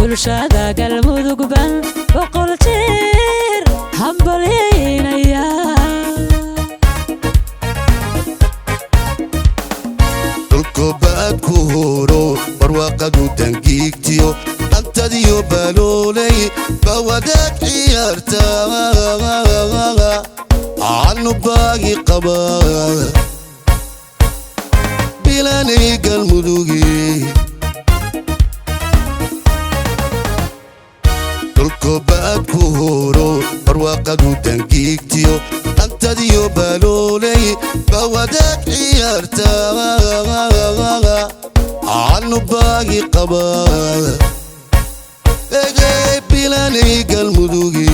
bulshada galmudug baan boqol jeer hambalyeynaya dhulku baad ku horo barwaaqadu dangiigtiyo antadiyo baloolay bawadaag ciyaarta aanu baagi qabaa bilanay galmudugi dhulku baad ku horo barwaaqadu dangiigtiyo antadiyo baloolay bawadaag ciyaarta aanu baagi qabaa egay bilanay galmudugi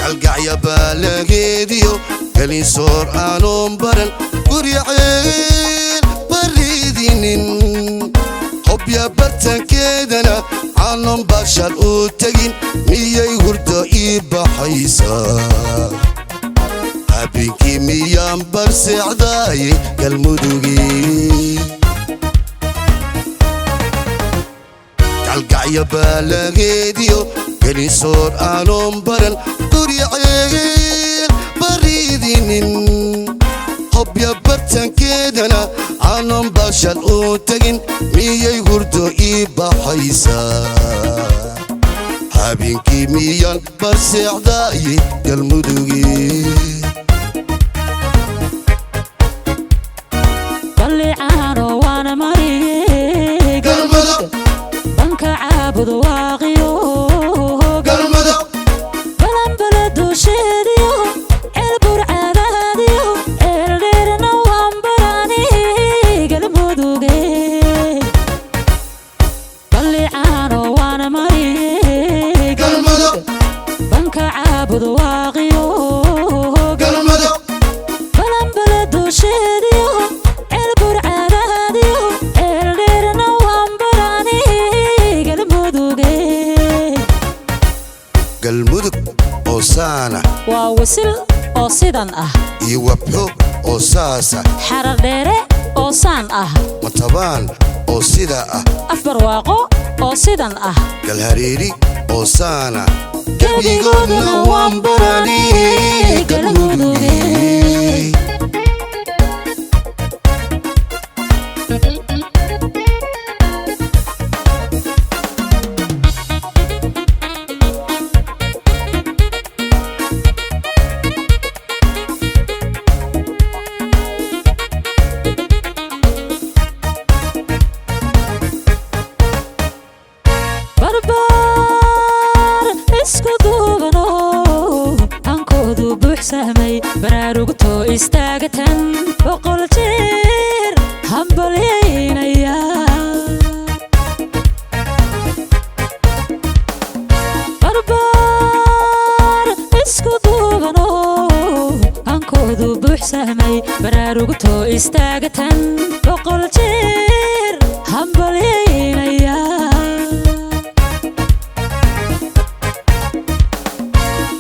kalgacya baalageediyo kalisoor aanon baran guryaceel baridinin hobya bartankeedana aanon bashal u tegin miyay hurda ii baxaysaa habeenkii miyaan barseecdaaye galmudugi kalgacya baalageediyo kalisoor aanon baran guryaceel baridinin hobya bartankeedana aanon bashal u tegin miyay hurdo ii baxaysaa habeenkii miyaan barseecdaaye galmudugi ballicaano waana mariye galmudug banka caabud waaqiyo galmudug balanbala duusheediyo ceelbur caadaadiyo ceeldheerna waan barani galmuduge ballicaano waana mariye galmudug banka caabud waaqiyo galmudug balanbala duusheediyo ceelbur caadaadiyo ceeldheerna waan barani galmuduge galmudug oo saana waa wasil oo sidan ah iyo wabxo oo saasa xarar dheere oo saan ah matabaan oo sida ah afbarwaaqo oo sidan ah galhareeri oo saana gebigoodna waan barani galmudugi barbaar isku duubano hankoodu buuxsamay baraarugto istaagatan boqol jeer hambalyeynaya barbaar isku duubano hankoodu buuxsamay baraarugto istaagatan boqol jeer hambalyeynaya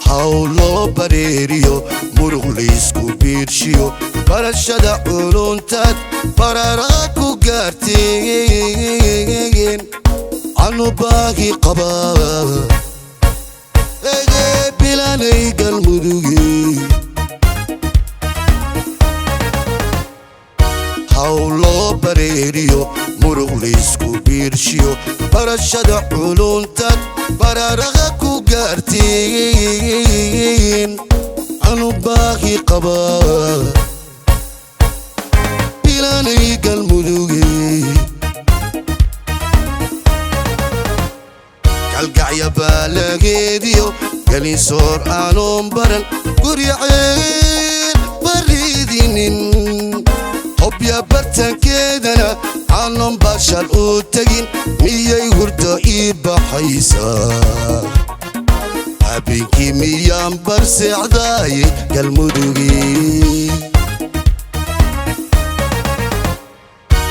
hawloo bareeriyo muruq laysku biirshiyo barashada culuntaad bararaa ku gaarteen anu baagi qabaa egee bilanay galmudugi hawloo bareeriyo muruq laysku biirshiyo barashada culuntaad bararaqa ku gaarteen anu baagi qabaa bilanay galmudugi kalgacya baalageediyo kalisoor aanon baran guryaceel baridinin hobya bartankeedana aanon bashal u tegin miyay hurda ii baxaysaa habeenkii miyaan barseecdaaye galmudugi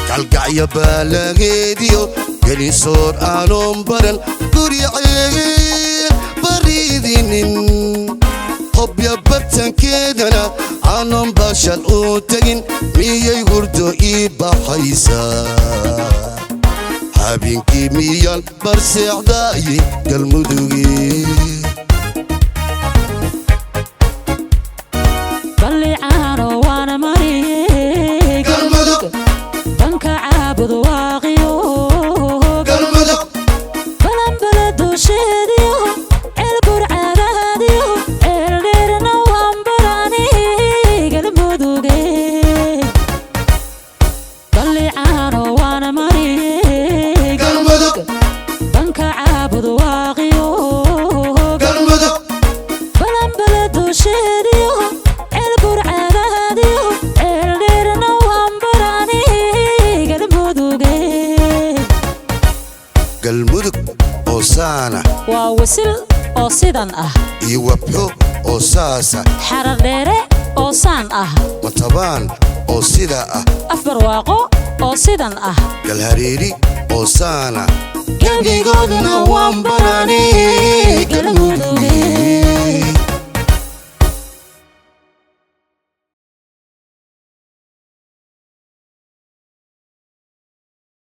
kalgacya baalageediyo kalisoor aanon baran guryaceel baridinin hobya bartankeedana aanon bashal u tegin miyay hurdo ii baxaysaa habeenkii miyaan barseexdaaye galmudugee ballicaano waana mariyey galmudug banka caabud waaqiyo galmudug balanbala dusheediyo ceelbur cagaadiyo ceeldheerna waan barani galmuduge ballicaano waana mariyey galmudug banka caabud waaqiyo galmudug balanbala dusheediyo ceelbur cagaadiyo ceeldheerna waan barani galmuduge galmudug oo saana waa wasil oo sidan ah iyo wabxo oo saasa xarar dheere oo saan ah matabaan oo sida ah afbarwaaqo oo sidan ah galhareeri oo saana gebigoodna waan barani galmuduge